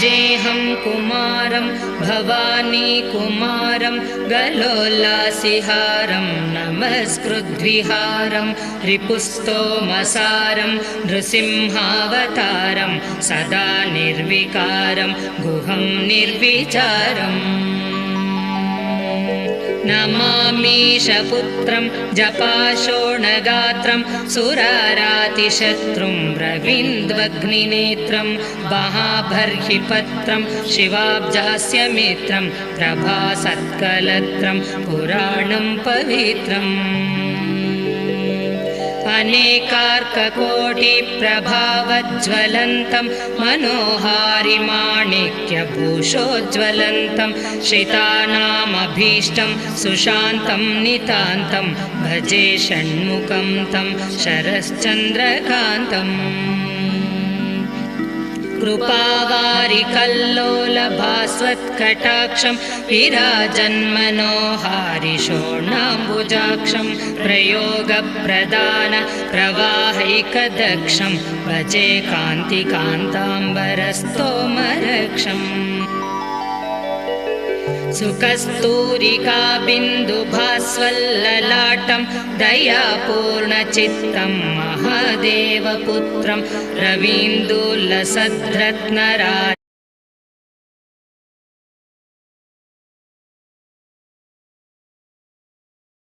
भजेऽहं कुमारं भवानी कुमारं गलोल्लासिहारं नमस्कृद्विहारं रिपुस्तोमसारं नृसिंहावतारं सदा निर्विकारं गुहं निर्विचारम् नमामीशपुत्रं जपाशोणगात्रं सुरारातिशत्रुं रवीन्द्वग्निनेत्रं महाबर्हिपत्रं शिवाब्जास्यमित्रं प्रभासत्कलत्रं पुराणं पवित्रम् अनेकार्ककोटिप्रभावज्वलन्तं मनोहारिमाणिक्यभूषोज्वलन्तं श्रितानामभीष्टं सुशान्तं नितान्तं भजे षण्मुखं तं शरश्चन्द्रकान्तम् कृपावारिकल्लोलभास्वत्कटाक्षं विराजन्मनोहारिषोणाम्बुजाक्षं प्रयोगप्रदान प्रवाहैकदक्षं भजे कान्तिकान्ताम्बरस्तोमरक्षम् सुकस्तूरिकाबिन्दुभास्वल्ललाटं दयापूर्णचित्तं महादेवपुत्रं रवीन्दुलसद्रत्नराजितं